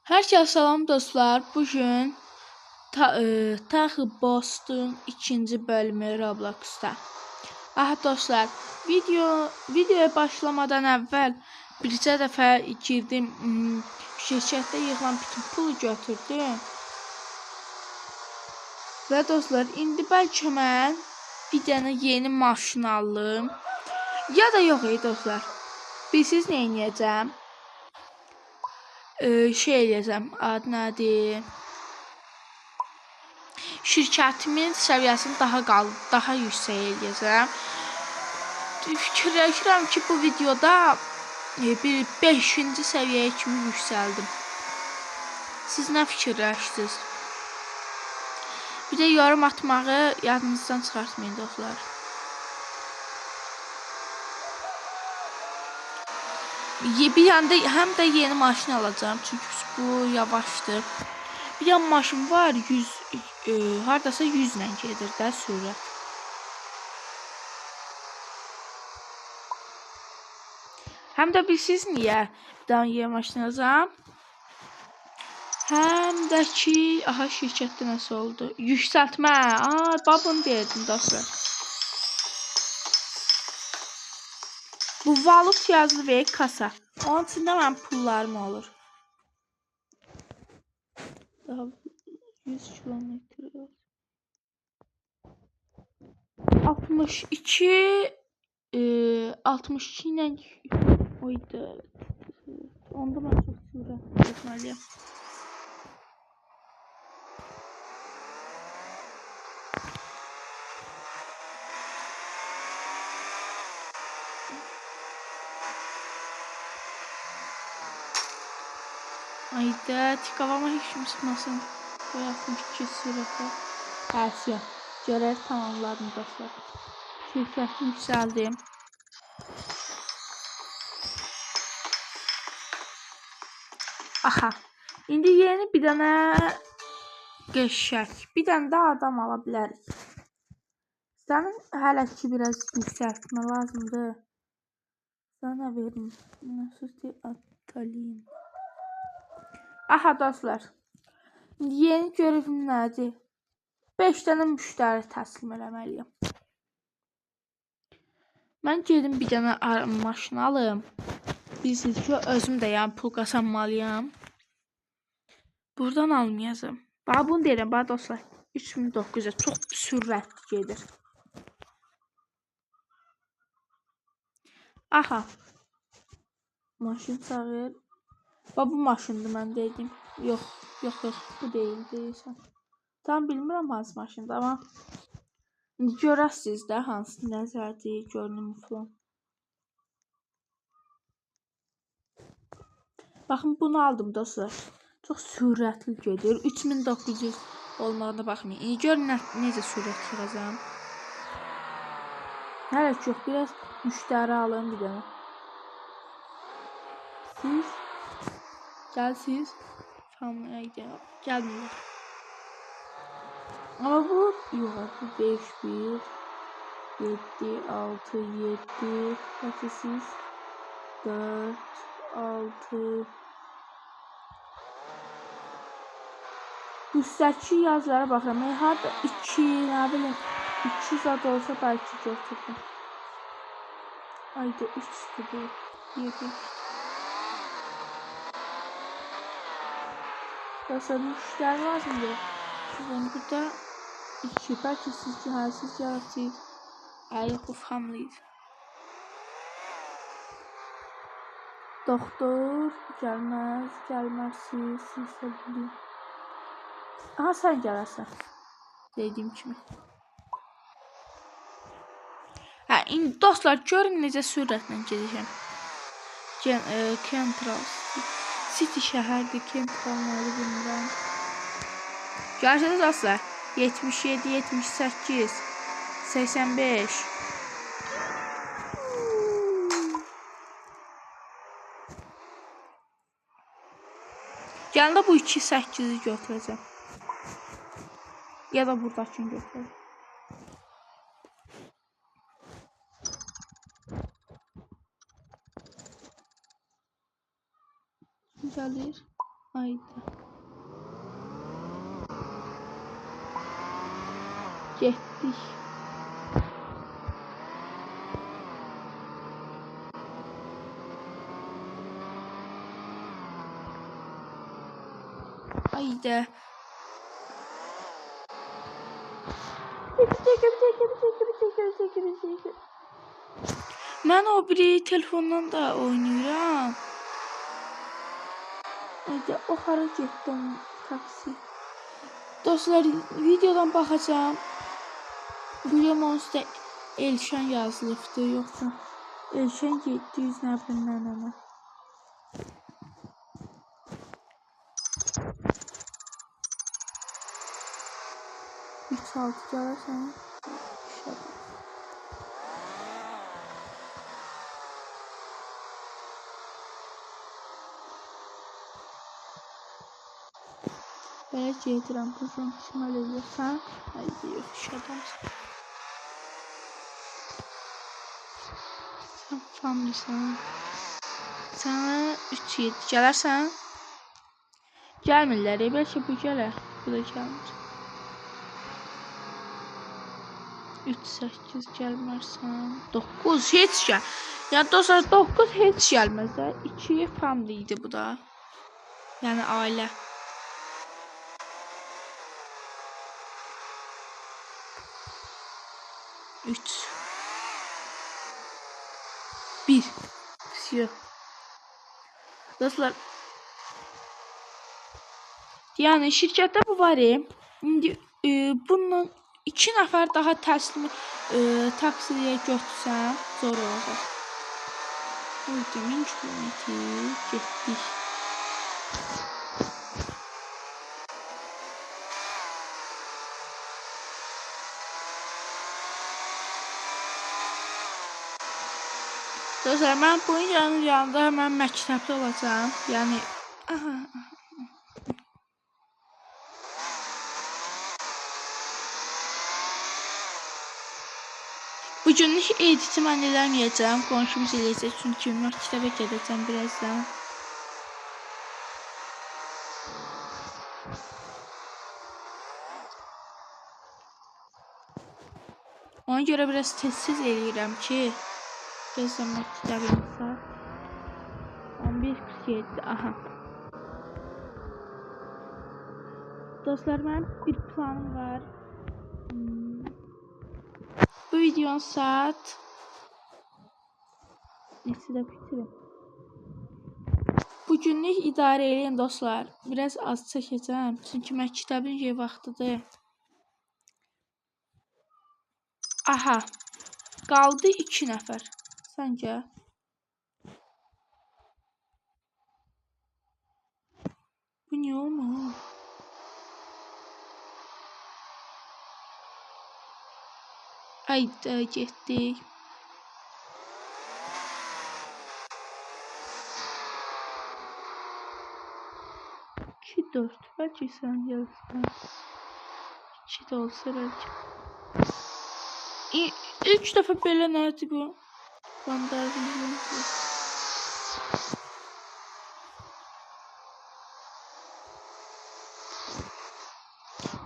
Hər kəsə salam dostlar. Bugün Taxı Boss'un ikinci bölümü Roblox'da. Dostlar, videoya başlamadan əvvəl bircə dəfə girdim, şirkətdə yığılan bütün pulu götürdüm. Və dostlar, indi bəlkə mən bir dənə yeni maşın alım. Ya da yox dostlar. Bilsiz nə edəcəm? Eləyəcəm, adı nədir? Şirkətimin səviyyəsini daha yüksək eləyəcəm. Fikirləşirəm ki, bu videoda bir 5-ci səviyyəyə kimi yüksəldim. Siz nə fikirləşdiniz? Bir də yorum atmağı yadınızdan çıxartmayın dostlar. Bir yanda həm də yeni maşın alacağım, çünki bu yavaşdır. Bir yan maşın var, hardasa 100 ilə gedir də sürət. Həm də bilsiz niyə bir dənə yeni maşın alacağım? Həm də ki, şirkətdə nəsə oldu? Yüksəltmə. Bunu deyirdim dostlar. Bu valut yazılı və kasa. Onun içində mənim pullarım olur. Daha 100 kilometre. 62 ilə oydu. Onda mən çox sürətli etməliyəm. Ayda tikavama heç kim çıxmasın. Bu 62 sürətə. Həsiyə. Görək tamamladım dostlar. Şirkəti yüksəldim. İndi yeni bir dənə qəşək. Bir dənə də adam ala bilərik. Sənin hələ ki biraz yüksəltmə lazımdır. Sana verim. Nasıl atalım. Dostlar. Yeni görevim nədir? 5 dənə müştəri təslim eləməliyəm. Mən gedim bir dənə maşın alım. Bilirsiniz ki, özüm də pul qazanmalıyam. Buradan almayacağım. Bunu deyirəm, dostlar. 3900 çox sürətli gedir. Maşın çağır. Bu maşındır mən dedim. Yox, bu deyilsən. Tam bilmirəm hansı maşındır, amma indi görəsiniz də hansı nəzərdir, görünümü falan. Baxın, bunu aldım dostlar. Çox sürətli gedir. 3900 olmağına baxmayın. İndi görün necə sürət çıxacağım. Hələ ki yox, biraz müştəri alın bir dənə. Siz gəlsiniz. Gəlməyir. Amma bu yox, bu 5, 1, 7, 6, 7, 8, 4, 6. Bu üstəki yazılara baxıram. Harada 2, nə bilim, 2 zad olsa bəlkə götürdüm. Ayda 3'dür, 7. Dostlar, müştəri lazımdır. Burada 2, bəlkə siz cihazsız gəlsiniz. Yox, hamlıyız. Doktor gəlməzsiniz, siz də bilin. Sən gələrsən. Dediyim kimi. İndi dostlar, görün necə sürətlə gedəcəm. Central City şəhərdir, Centralları bilmirəm. Görürsünüz dostlar, 77, 78, 85. Gəlində bu 2.8-i götürəcəm. Ya da buradakini götürəcəm. Gəlir. Haydi. Getdik. Haydi. Mən o biri telefondan da oynayıram. Haydi, o hara getdim taksi. Dostlar, videodan baxacağım. Bilmem onsuz da Elşən yazılıbdı, yoxsa Elşən 700 nə bilim nə. 3-6 gələrsən. Belə gedirəm, buradan şimal edirsən. Haydi, yox, adamsın. Sən familsən. Sənə 3-7 gələrsən. Gəlmirlər, bəlkə bu gələr. Bu da gəlmir. 3-8 gəlmərsən. 9 heç gəl. Yəni dostlar 9 heç gəlməz də. 2 family idi bu da. Yəni ailə. 3 1 Все. Dostlar, yəni şirkətdə bu var. İndi bundan 2 nəfər daha təslim taksiyə götürsəm zor olacaq. Haydi, 1000 kilometr getdik. Dostlar, mən bu videonun yanında hemen məktəbdə olacağım. Yəni bugünlük editi mən eləməyəcəm. Qonşumuz eləyəcək, çünki məktəbə gedəcəm birazdan. Ona görə biraz tez-tez eləyirəm ki, birazdan məktəbim saat 11:47. Aha. Dostlar, mənim bir planım var. Bu videonun saat neçədə bitirim? Bugünlük idarə edin dostlar. Biraz az çəkəcəm, çünki məktəbin vaxtıdır. Aha. Qaldı 2 nəfər. Səncə? Bu niyə olmur? Haydi, getdik. İki, 4. Bəlkə sən gəlsən. 2 də olsa bəlkə. 3 dəfə belə nədir bu? Vandalizm.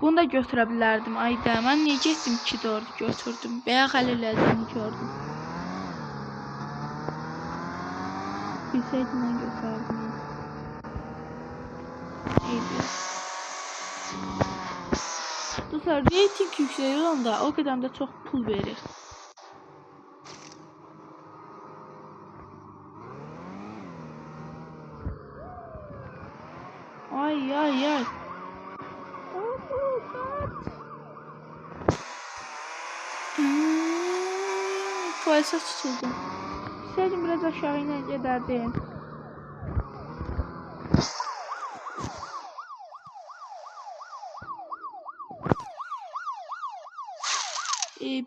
Bunu da götürə bilərdim. Ayda, mən niyə getdim 2-4 götürdüm? Bayaq hələ elədim, gördüm. Bilsəydim mən götürərdim. İyiydi. Dostlar, reyting yüksək olanda o qədər də çox pul verir. Ay. Polise tutuldum. İstəydim biraz aşağı ilə gedərdim.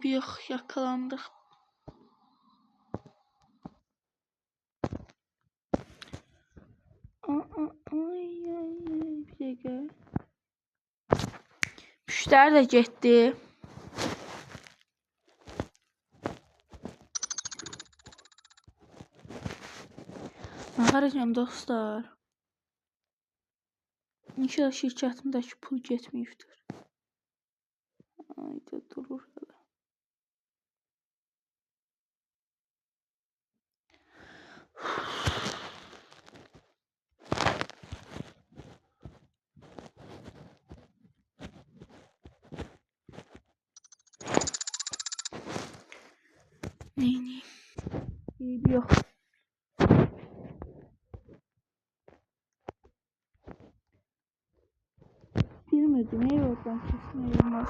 Bir yakalandık. Bir dakika. Müşteri de gitti. Ne arayacağım dostlar? İnşallah şirkətimdəki pul getməyibdir. Ayda durur hələ. Neyniyim? Eybi yox. Bilmirdim, oradan keçmək olmaz.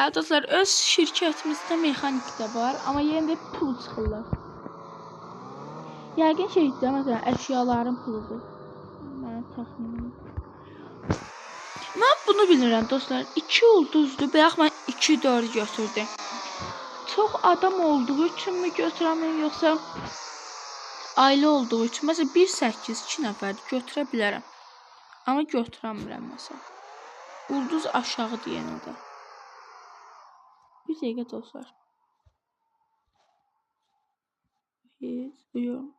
Hə dostlar, öz şirkətimizdə mexanik də var, amma yenə də pul çıxırlar. Yəqin şeydə məsələn əşyaların puludur. Mənim təxminim. Mən bunu bilmirəm dostlar. 2 ulduzdur. Bayaq mən 2-4 götürdüm. Çox adam olduğu üçün mü götürəm yoxsa ailə olduğu üçün? Məsələn 1-8 2 nəfər götürə bilərəm. Amma götürəmirəm məsələn. Ulduz aşağı deyənə də. Bir dəqiqə dostlar. Duyuyorum.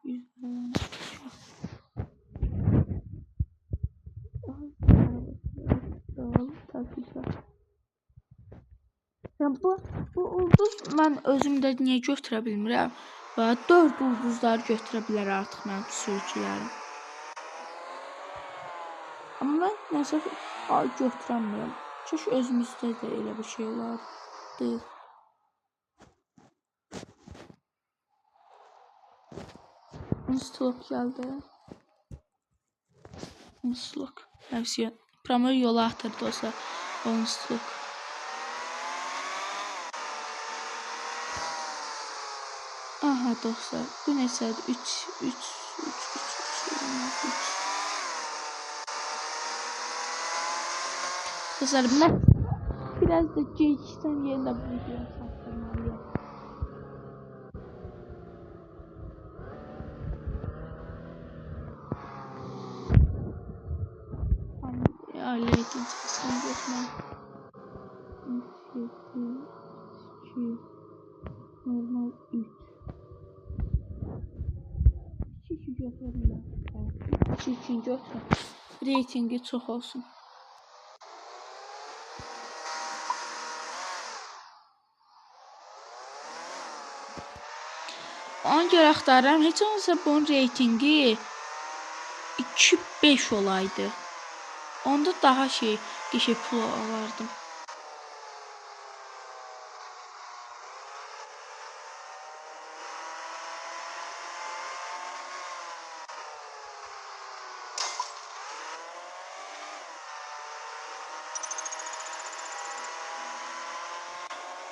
Bu ulduz mən özümdə niyə götürə bilmirəm? 4 ulduzlar götürə bilər artıq mənim sürücülərim. Amma mən nəsə götürəmirəm. Keş özümüzdə də elə bir şey olardı. Unsluk geldi. Unsluk. Versiyon. Promör yola atır dostlar. Unsluk. Aha dostlar. Bu neçədir? 3. Dostlar mən biraz da gecikdən yenə bu videoyu çatdırmalıyım. Ailəydin çıxsın götürməm. 7, 2, normal 3. 2 götürə biləm. 2 götürəm. Reytingi çox olsun. Ona görə axtarıram. Heç olmasa bunun reytingi 2-5 olaydı. Onda daha qəşəng pul alardım.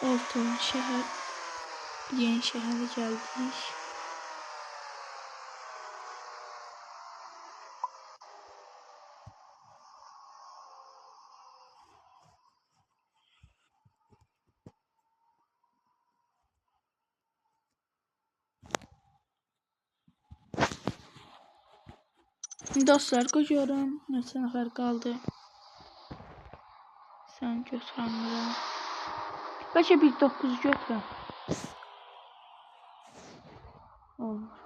Olton şəhər. Yeni şəhərə gəldik. Dostlar görürəm neçə nəfər qaldı. Sən götürəmirəm. Bəlkə bir 9 götürəm. Olmur.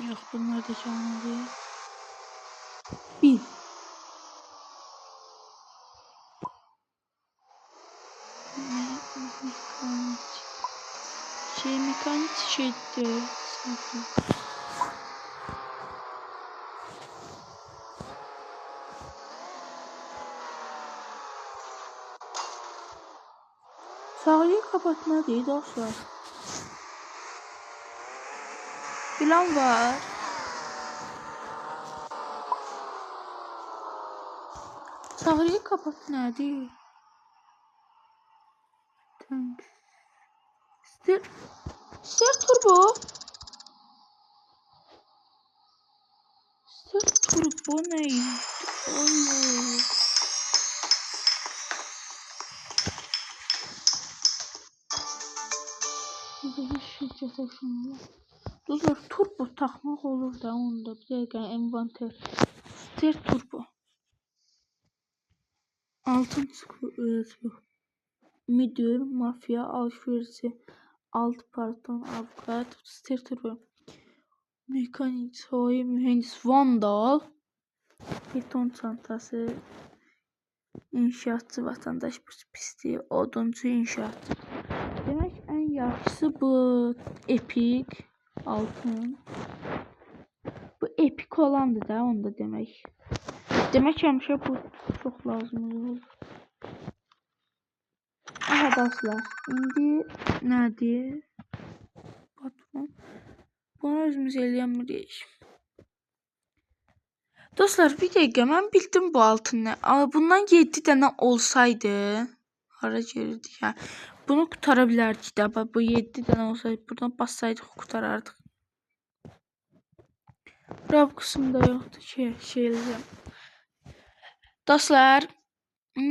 Yox, bunlar da gəlmədi. 1. Mekanik şeydir. Sağlığı kapatmadı dostlar. Plan var. Sağlığı kapat nedir? Thanks. Stir turbo. bu ne? Oy. Burada bir şirkete şunu. Dostlar turbo takmaq olur da onda bir dəqiqə envanter. Ster turbo. Altın çıkıyor. Müdür, mafya, alışverişçi, alt parton, avukat, ster turbo. Mekanik, soy, mühendis, vandal. Beton çantası. İnşaatçı, vatandaş, pisliği, oduncu, inşaatçı. Demek en yaxşısı bu epik altın. Bu epik olandı da onda demek. Demek həmişə bu çok lazım olur. Aha dostlar, indi nədir? Patron. Bunu özümüz eləyəmirik. Dostlar, bir dəqiqə mən bildim bu altın nə. Bundan 7 dənə olsaydı, hara gedirdik ya? Bunu qutara bilərdik də. Bu 7 dənə olsaydı, buradan bassaydıq qutarardıq. Bura bu qismdə yoxdur ki, şey eləyəcəm. Dostlar,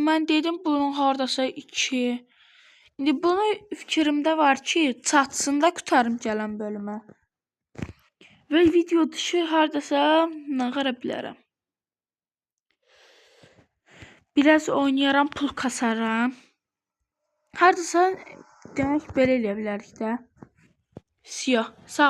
mən dedim bunun hardasa 2. İndi bunu fikrimdə var ki, çatsında qutarım gələn bölümə. Və video dışı hardasa nağara bilərəm. Biraz oynayaram, pul kasaram. Hardasa demək belə eləyə bilərik də. Siyah. Sağ olun.